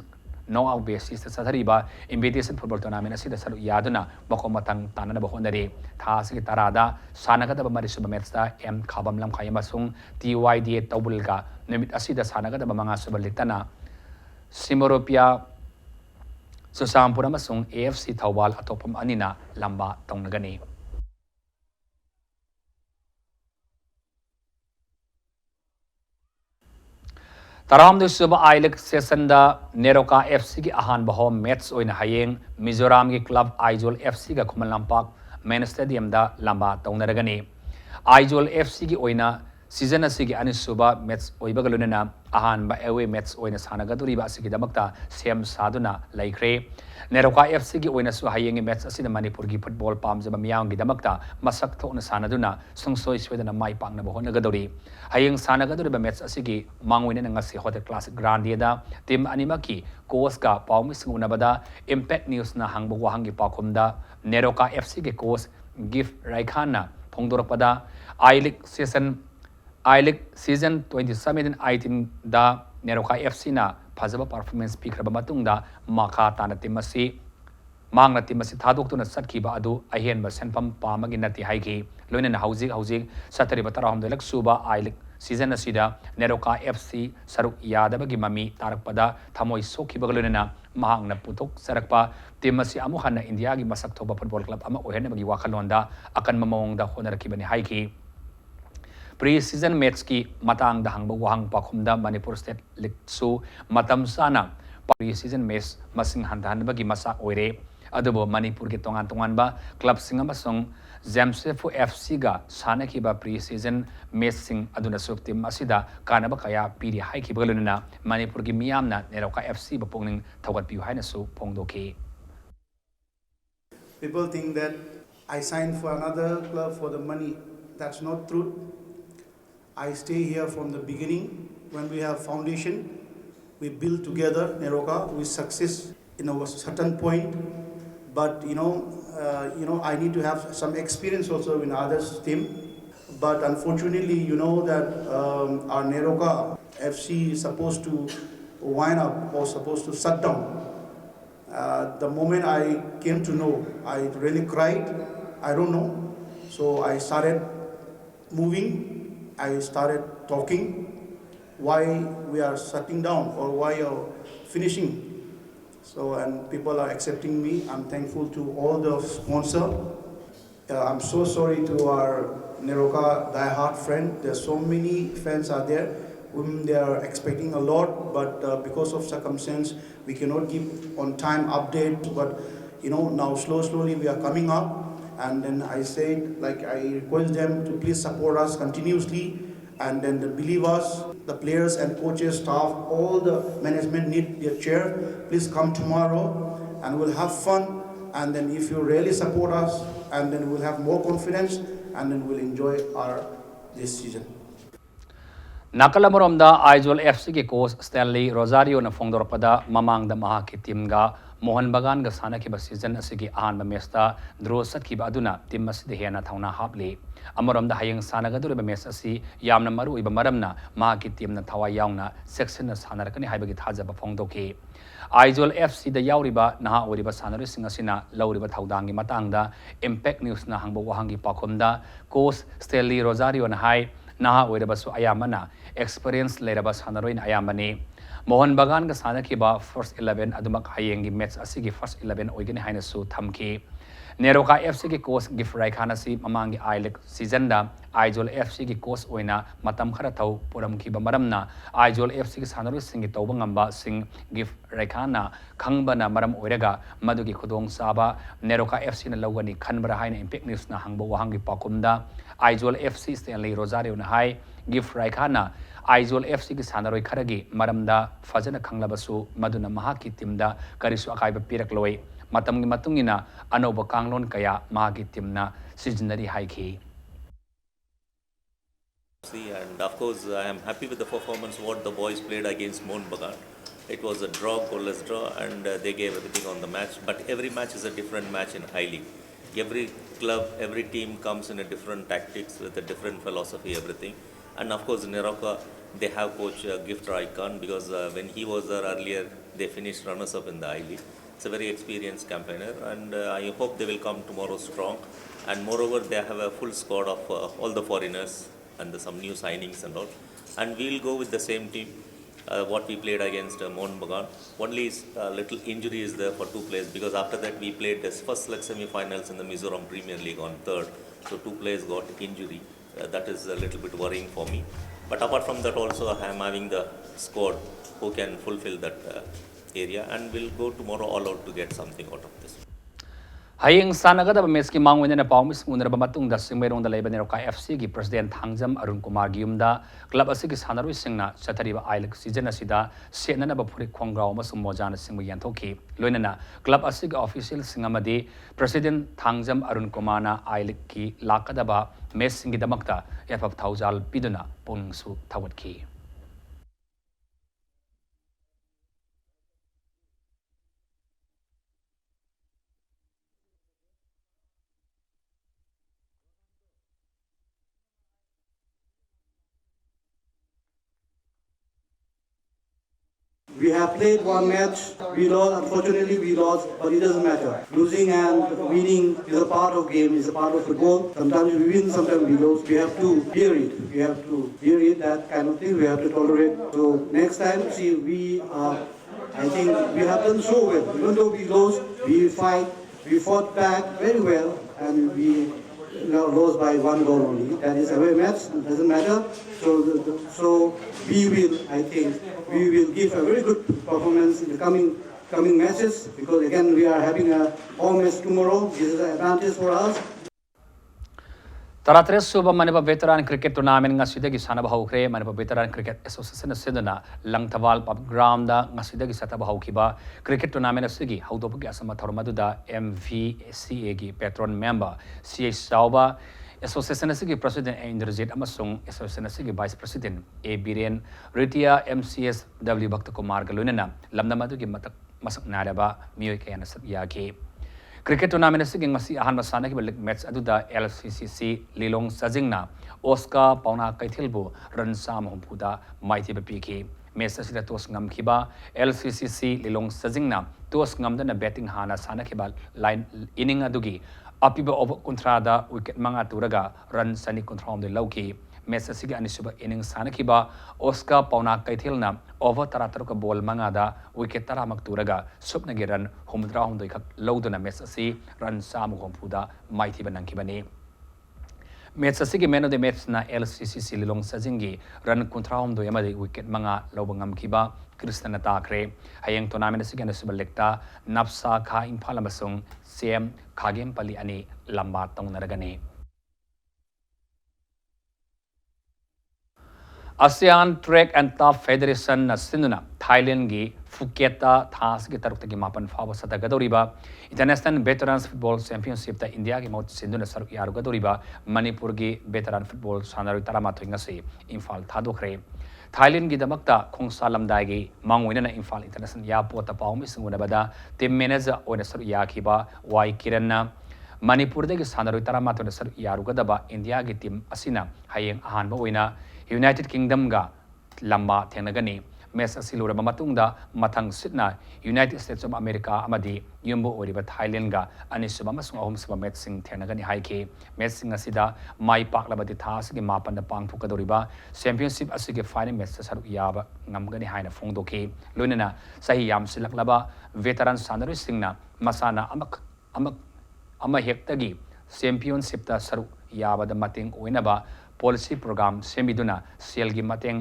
no out basis satariba invitation football tournament asida salu yaduna bako matang tanana ba honari tha sigi tarada sanaga da mari suba match da M khabam lam khayama sung TYD tawbulga nemit asida sanaga da mga subalitana Simoropia Susampura masung AFC Thawbal atopam anina lamba tongnagani Taram de suba ailek session da Neroka FC ki ahan baho match oina hayeng Mizoram ki club Aizol FC ga Khuman Lampak main stadium da lamba tongnaragani Aizol FC ki oina season asigi ani suba match oiba galunena ahan ba away match oina sanagaduri ba asigi damakta sem saduna laikre Neroka FC ki oina su hayeng match asina Manipur ki football pamjaba miyang gi damakta masak thokna sanaduna sungsoi swedana mai pangna ba honagadori hayeng sanagaduri ba match asigi mangwina ngasi hotel classic grandie da team anima ki coach ka pawmi singuna bada impact news na hangbo wahangi pakhumda Neroka FC ki coach gift raikhana phongdorakpada I-League season 2017-18 da Neroka FC na fazaba performance pikraba matungda makha tana team asi ꯃꯍꯥꯛꯅ team ꯑꯁꯤ ꯊꯥꯗꯣꯛꯇꯨꯅ ꯆꯠꯈꯤꯕ ꯑꯗꯨ ꯑꯍꯦꯟꯕ ꯁꯦꯟꯐꯝ ꯄꯥꯝꯕꯒꯤ ꯅꯠꯇꯦ ꯍꯥꯏꯈꯤ ꯂꯣꯏꯅꯅ ꯍꯧꯖꯤꯛ ꯆꯠꯊꯔꯤꯕ 16ꯂꯛ ꯁꯨꯕ ꯑꯥꯏ ꯂꯤग ꯁꯤꯖꯟ ꯑꯁꯤꯗ ꯅꯦꯔꯣꯀꯥ FC ꯁꯔꯨꯛ ꯌꯥꯗꯕꯒꯤ ꯃꯃꯤ ꯇꯥꯔꯛꯄꯗ ꯊꯃꯣꯏ ꯁꯣꯛꯈꯤꯕꯒ ꯂꯣꯏꯅꯅ ꯃꯍꯥꯛꯅ ꯄꯨꯊꯣꯛꯆꯔꯛꯄ ꯇꯤꯝ ꯑꯁꯤ ꯑꯃꯨꯛ ꯍꯟꯅ ꯏꯟꯗꯤꯌꯥꯒꯤ ꯃꯁꯛ ꯊꯣꯛꯄ ꯐꯨꯠꯕꯣꯜ ꯀ꯭ꯂꯕ ꯑꯃ ꯑꯣꯏꯍꯟꯅꯕꯒꯤ ꯋꯥꯈꯜꯂꯣꯟꯗ ꯑꯀꯟꯕ ꯃꯑꯣꯡꯗ ꯍꯣꯠꯅꯔꯛꯈꯤꯕꯅꯤ ꯍꯥꯏꯈꯤ ꯄ꯭ꯔꯤ ꯁꯤꯖꯟ ꯃꯦꯠꯆꯀꯤ ꯃꯇꯥꯡꯗ ꯍꯪꯕ ꯋꯥꯍꯪ ꯄꯥꯎꯈꯨꯝꯗ ꯃꯅꯤꯄꯨꯔ ꯁ꯭ꯇꯦꯠ ꯂꯤꯒꯁꯨ ꯃꯇꯝ ꯆꯥꯅ ꯄ꯭ꯔꯤ ꯁꯤꯖꯟ ꯃꯦꯠꯆ ꯃꯁꯤꯡ ꯍꯟꯊꯍꯟꯕꯒꯤ ꯃꯆꯥꯛ ꯑꯣꯏꯔꯦ ꯑꯗꯨꯕꯨ ꯃꯅꯤꯄꯨꯔꯒꯤ ꯇꯣꯉꯥꯟꯕ ꯀ꯭ꯂꯕꯁꯤꯡ ꯑꯃꯁꯨꯡ ꯖꯦꯝꯁꯦꯐꯨ FCꯒ ꯁꯥꯟꯅꯈꯤꯕ ꯄ꯭ꯔꯤ ꯁꯤꯖꯟ ꯃꯦꯠꯆꯁꯤꯡ ꯑꯗꯨꯅꯁꯨ ꯇꯤꯝ ꯑꯁꯤꯗ ꯀꯥꯟꯅꯕ ꯀꯌꯥ ꯄꯤꯔꯤ ꯍꯥꯏꯈꯤꯕꯒ ꯂꯣꯏꯅꯅ ꯃꯅꯤꯄꯨꯔꯒꯤ ꯃꯤꯌꯥꯝꯅ ꯅꯦꯔꯣꯀꯥ FCꯕꯨ ꯄꯨꯛꯅꯤꯡ ꯊꯧꯒꯠꯄꯤꯌꯨ ꯍꯥꯏꯅꯁꯨ ꯐꯣꯡꯗꯣꯛꯈꯤ People think that I signed for another club for the money. That's not true. I stay here from the beginning. When we have foundation, we build together Neroka with success in a certain point. But I need to have some experience also in others' team. But unfortunately, you know that our Neroka FC is supposed to wind up or supposed to shut down. The moment I came to know, I really cried. I don't know. So I started moving. I started talking. Why we are shutting down or why you're finishing. So and people are accepting me. I'm thankful to all the sponsor. I'm so sorry to our Neroka diehard friend. There's so many fans out there whom they are expecting a lot, but because of circumstance, we cannot give on time update. But now slowly we are coming up, and then I said, like I request them to please support us continuously, and then they believe us. The players and coaches, staff, all the management need their chair. Please come tomorrow, and we'll have fun. And then if you really support us, and then we'll have more confidence, and then we'll enjoy our this season. ꯅꯥꯀꯜ ꯑꯃꯔꯣꯝꯗ Aizawl FCꯒꯤ coach ꯁ꯭ꯇꯦꯟꯂꯤ ꯔꯣꯖꯥꯔꯤꯑꯣꯅ ꯐꯣꯡꯗꯣꯔꯛꯄꯗ ꯃꯃꯥꯡꯗ ꯃꯍꯥꯛꯀꯤ ꯇꯤꯝꯒ ꯃꯣꯍꯟ ꯕꯒꯥꯟꯒ ꯁꯥꯟꯅꯈꯤꯕ season ꯑꯁꯤꯒꯤ ꯑꯍꯥꯟꯕ ꯃꯦꯠꯆꯇ ꯗ꯭ꯔꯣ ꯆꯠꯈꯤꯕ ꯑꯗꯨꯅ ꯇꯤꯝ ꯑꯁꯤꯗ ꯍꯦꯟꯅ ꯊꯧꯅꯥ ꯍꯥꯞꯂꯤ ꯑꯃꯔꯣꯝꯗ ꯍꯌꯦꯡ ꯁꯥꯟꯅꯒꯗꯧꯔꯤꯕ ꯃꯦꯠꯆ ꯑꯁꯤ ꯌꯥꯝꯅ ꯃꯔꯨꯑꯣꯏꯕ ꯃꯔꯝꯅ ꯃꯍꯥꯛꯀꯤ ꯇꯤꯝꯅ ꯊꯋꯥꯏ ꯌꯥꯎꯅ ꯆꯦꯛꯁꯤꯟꯅ ꯁꯥꯟꯅꯔꯛꯀꯅꯤ ꯍꯥꯏꯕꯒꯤ ꯊꯥꯖꯕ ꯐꯣꯡꯗꯣꯛꯈꯤ ꯑꯥꯏꯖꯣꯜ FCꯗ ꯌꯥꯎꯔꯤꯕ ꯅꯍꯥ ꯑꯣꯏꯔꯤꯕ ꯁꯥꯟꯅꯔꯣꯏꯁꯤꯡ ꯑꯁꯤꯅ ꯂꯧꯔꯤꯕ ꯊꯧꯗꯥꯡꯒꯤ ꯃꯇꯥꯡꯗ ꯏꯝꯄꯦꯛ ꯅ꯭ꯌꯨꯁꯅ ꯍꯪꯕ ꯋꯥꯍꯪꯒꯤ ꯄꯥꯎꯈꯨꯝꯗ ꯀꯣꯆ ꯁ꯭ꯇꯦꯟꯂꯤ ꯔꯣꯖꯥꯔꯤꯑꯣꯅ ꯍꯥꯏ ꯅꯍꯥ ꯑꯣꯏꯔꯕꯁꯨ ꯑꯌꯥꯝꯕꯅ ꯑꯦꯛꯁꯄꯤꯔꯤꯌꯦꯟꯁ ꯂꯩꯔꯕ ꯁꯥꯟꯅꯔꯣꯏꯅ ꯑꯌꯥꯝꯕꯅꯤ ꯃꯣꯍꯟ ꯕꯒꯥꯟꯒ ꯁꯥꯟꯅꯈꯤꯕ ꯐꯥꯔꯁꯠ 11 ꯑꯗꯨꯃꯛ ꯍꯌꯦꯡꯒꯤ ꯃꯦꯠꯆ ꯑꯁꯤꯒꯤ ꯐꯥꯔꯁꯠ 11 ꯑꯣꯏꯒꯅꯤ ꯍꯥꯏꯅꯁꯨ ꯊꯝꯈꯤ ꯅꯦꯔꯣꯀꯥ FCꯒꯤ ꯀꯣꯆ ꯒꯤꯐ ꯔꯥꯏꯈꯥꯟ ꯑꯁꯤ ꯃꯃꯥꯡꯒꯤ ꯑꯥꯏ ꯂꯤग ꯁꯤꯖꯟꯗ ꯑꯥꯏꯖꯣꯜ FCꯒꯤ ꯀꯣꯆ ꯑꯣꯏꯅ ꯃꯇꯝ ꯈꯔ ꯊꯧ ꯄꯨꯔꯝꯈꯤꯕ ꯃꯔꯝꯅ ꯑꯥꯏꯖꯣꯜ FCꯒꯤ ꯁꯥꯟꯅꯔꯣꯏꯁꯤꯡꯒꯤ ꯇꯧꯕ ꯉꯝꯕꯁꯤꯡ ꯒꯤꯐ ꯔꯥꯏꯈꯥꯟꯅ ꯈꯪꯕꯅ ꯃꯔꯝ ꯑꯣꯏꯔꯒ ꯃꯗꯨꯒꯤ ꯈꯨꯗꯣꯡꯆꯥꯕ ꯅꯦꯔꯣꯀꯥ FCꯅ ꯂꯧꯒꯅꯤ ꯈꯟꯕ꯭ꯔꯥ ꯍꯥꯏꯅ ꯏꯝꯄꯦꯛ ꯅ꯭ꯌꯨꯁꯅ ꯍꯪꯕ ꯋꯥꯍꯪꯒꯤ ꯄꯥꯎꯈꯨꯝꯗ ꯑꯥꯏꯖꯣꯜ FC ꯁ꯭ꯇꯦꯟꯂꯤ ꯔꯣꯖꯥꯔꯤꯑꯣꯅ ꯍꯥꯏ ꯒꯤꯐ ꯔꯥꯏꯈꯥꯟꯅ ꯑꯥꯏꯖꯣꯜ FCꯒꯤ ꯁꯥꯟꯅꯔꯣꯏ ꯈꯔꯒꯤ ꯃꯔꯝꯗ ꯐꯖꯅ ꯈꯪꯂꯕꯁꯨ ꯃꯗꯨꯅ ꯃꯍꯥꯛꯀꯤ ꯇꯤꯝꯗ ꯀꯔꯤꯁꯨ ꯑꯀꯥꯏꯕ ꯄꯤꯔꯛꯂꯣꯏ ꯃꯇꯝꯒꯤ ꯃꯇꯨꯡ ꯏꯟꯅ ꯑꯅꯧꯕ ꯀꯥꯡꯂꯣꯟ ꯀꯌꯥ ꯃꯍꯥꯛꯀꯤ ꯇꯤꯝꯅ ꯁꯤꯖꯤꯟꯅꯔꯤ ꯍꯥꯏꯈꯤ And of course, I am happy with the performance what the boys played against Mohun Bagan. It was a draw, goalless draw, and they gave everything on the match. But every match is a different match in high league. Every club, every team comes in a different tactics with a different philosophy, everything. And of course, Neroka, they have coach Gift Raikhan because when he was there earlier, they finished runners-up in the high league. It's a very experienced campaigner, and I hope they will come tomorrow strong. And moreover, they have a full squad of all the foreigners and some new signings and all. And we'll go with the same team, what we played against Mohun Bagan. Only little injury is there for two players because after that we played the first leg semi-finals in the Mizoram Premier League on 3rd. So two players got injury. That is a little bit worrying for me. But apart from that also I am having the squad who can fulfill that area and we'll go tomorrow all out to get something out of this. ꯍꯌꯦꯡ ꯁꯥꯟꯅꯒꯗꯕ ꯃꯦꯠꯆꯀꯤ ꯃꯥꯡꯑꯣꯏꯅꯅ ꯄꯥꯎꯃꯤꯁ ꯎꯅꯔꯕ ꯃꯇꯨꯡꯗ ꯆꯤꯡꯃꯩꯔꯣꯡꯗ ꯂꯩꯕ NEROCA FCꯒꯤ president Thangjam Arun ꯀꯨꯃꯥꯔꯒꯤ ꯌꯨꯝꯗ club ꯑꯁꯤꯒꯤ ꯁꯥꯟꯅꯔꯣꯏꯁꯤꯡꯅ ꯆꯠꯊꯔꯤꯕ I ꯂꯤग season ꯑꯁꯤꯗ ꯁꯦꯠꯅꯅꯕ ꯐꯨꯔꯤꯠ ꯈꯣꯡꯒ꯭ꯔꯥꯎ ꯑꯃꯁꯨꯡ ꯃꯣꯖꯥꯅꯆꯤꯡꯕ ꯌꯦꯟꯊꯣꯛꯈꯤ ꯂꯣꯏꯅꯅ ꯀ꯭ꯂꯕ ꯑꯁꯤꯒꯤ ꯑꯣꯐꯤꯁꯤꯌꯦꯜꯁꯤꯡ ꯑꯃꯗꯤ ꯄ꯭ꯔꯁꯤꯗꯦꯟꯠ ꯊꯥꯡꯖꯝ ꯑꯔꯨꯟ ꯀꯨꯃꯥꯔꯅ ꯑꯥꯏ ꯂꯤꯒꯀꯤ ꯂꯥꯛꯀꯗꯕ ꯃꯦꯠꯆꯁꯤꯡꯒꯤꯗꯃꯛꯇ ꯌꯥꯏꯐ ꯊꯧꯖꯥꯜ ꯄꯤꯗꯨꯅ ꯄꯨꯛꯅꯤꯡꯁꯨ ꯊꯧꯒꯠꯈꯤ We have played one match, we lost, unfortunately we lost, but it doesn't matter. Losing and winning is a part of game, is a part of football. Sometimes we win, sometimes we lose. We have to bear it. We have to bear it, that kind of thing we have to tolerate. So next time, see, I think we have done so well. Even though we lost, we fought back very well, and we lost by 1 goal only. That is away match, doesn't matter. So we will, I think, we will give a very good performance in the coming matches, because again we are having a home match tomorrow. This is an advantage for us. Taratres suba Manipur Veteran Cricket Tournament ngasidagi sanaba hawkre Manipur Veteran Cricket Association sidana Langtawal Pub Ground da ngasidagi sataba hawkiba cricket tournament asigi hawdopagi asama thormaduda MVCA gi patron member CH Sauba Association asigi president Indrajit amasung Association asigi vice president A Biren Ritia MCS W Bhakta Kumar galunana lamnamadu gi masak naraba miyoy kayana satyagi Cricket tournament asigi ngasi ahan masana ki balik match aduda LCCC Lilong Sajingna Oscar Pauna Kaithilbu Ransam Humpuda Mighty Bapiki match asida tos ngam khiba LCCC Lilong Sajingna tos ngam dana batting hana sana khiba line inning adugi apiba over kontrada wicket manga turaga run sani kontrol de lauki match asigi anisuba inning sana khiba Oscar Pauna Kaithilna over tarataruka ball manga da wicket taramak turaga supna gi run humdra humdoi khak loduna match asi run sam gompuda mighty banankibani match asigi man of the match na LCCC Lilong Sajingi run kontra humdoi amadi wicket manga lobangam khiba Krishna takre hayeng tournament asigi na subalekta napsa kha imphala masung CM khagem pali ani lamba tong naragani ASEAN Track and Turf Federation na sinuna Thailand gi Phuket ta thas gi taruk gi mapan fawa sata gadoriba International Veterans Football Championship ta India gi mot sinuna saruk yaru gadoriba Manipur gi Veteran Football sanarui tarama thoinga se Imphal thadokre Thailand gi damakta khongsa lamdai gi mangwina na Imphal International Airport ta pawmi singuna bada team manager ona saruk yakhiba Y Kiran na Manipur de gi sanarui tarama thona saruk yaru gadaba India gi team asina hayeng ahanba oina United Kingdom ga lamba thenagani match asilura mamatungda mathang sitna United States of America amadi yumbo oriba Thailand ga anisuba masung ahum suba match sing thenagani haike match sing asida mai paklabadi thas gi mapan da pangthukadoriba championship asige final match saruk yaba ngamgani haina phongdoki loinana sahi yam silaklaba veteran sanari singna masana ama hektagi championship ta saruk yaba da mating oinaba policy program semiduna selgi mateng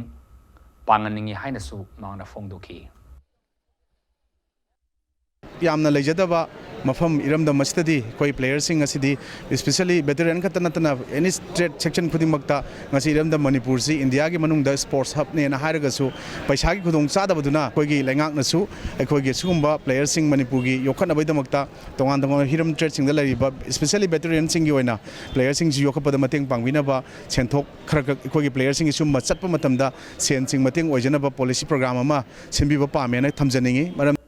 panganingi hainasu mangna phongdoki yamna lejadaba mafam iramda mastadi koi players sing asidi especially veteran khatanatana any state section khudimakta ngasi iramda Manipur si India gi manungda sports hub ne na hairagasu paisa gi khudong chadabaduna koi gi lengak nasu koi gi sugumba players sing Manipur gi yokhana baidamakta tongan tongan hiram trade sing da lariba especially veteran sing gi oina players sing ji yokhapada mateng pangwina ba senthok khara koi gi players sing sum chatpa matamda sen sing mateng oijana ba policy program ama sembi ba pa mena thamjaningi maram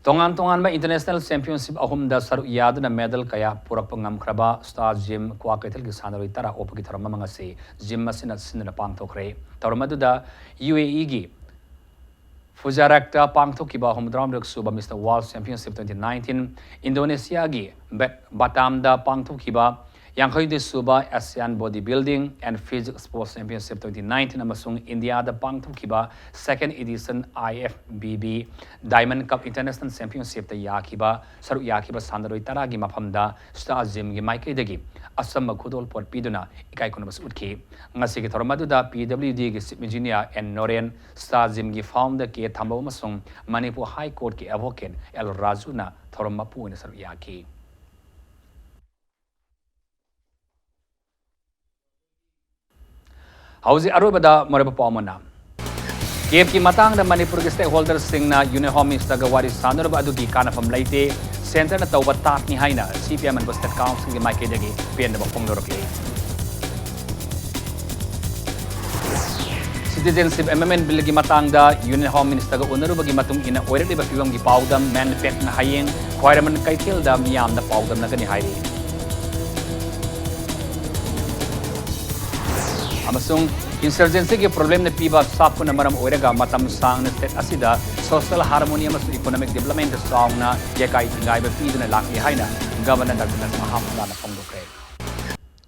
Tongan ba international championship ahum da saru yaduna medal kaya purak pangam kraba star gym kwa ketel gi sanaroi tara opagi tharama manga se gym masina sinna pangthokre tawramadu da UAE gi Fujarakta pangthoki ba humdram rak suba Mr World Championship 2019 Indonesia gi Batam da pangthoki ba Yankhoi de Suba ASEAN Bodybuilding and Physics Sports Championship 2019 amasung India da pangthokiba second edition IFBB Diamond Cup International Championship ta yakiba saru yakiba sandaroi taragi mafamda Star Gym gi maikaidagi asam khudol por piduna ikai konabas utki ngasi gi thormadu da PWD gi chief engineer and Noren Star Gym gi founder ke thamba amasung Manipur High Court ki advocate L Rajuna thormapu ne saru yaki Hausi arubada moreba pomona Kiev ki matang da Manipur ki stakeholders singna Unihome Minister ga wari sanur ba adugi kana pam laite center na tawba tak ni haina CPM and State Council gi maike dagi pen da pong lorokle Citizenship Amendment Bill gi matang da Unihome Minister ga unaru bagi matung ina oirli ba piwam gi paudam manifest na hayeng khoiraman kaithil da miyam da paudam na gani hairi amasung insurgency ki problem na piba sap ko na maram oiraga matam sang na state asida social harmony and economic development saungna yekai tingai ba piduna lakli haina governor Dr. Mahamudana Pongdokre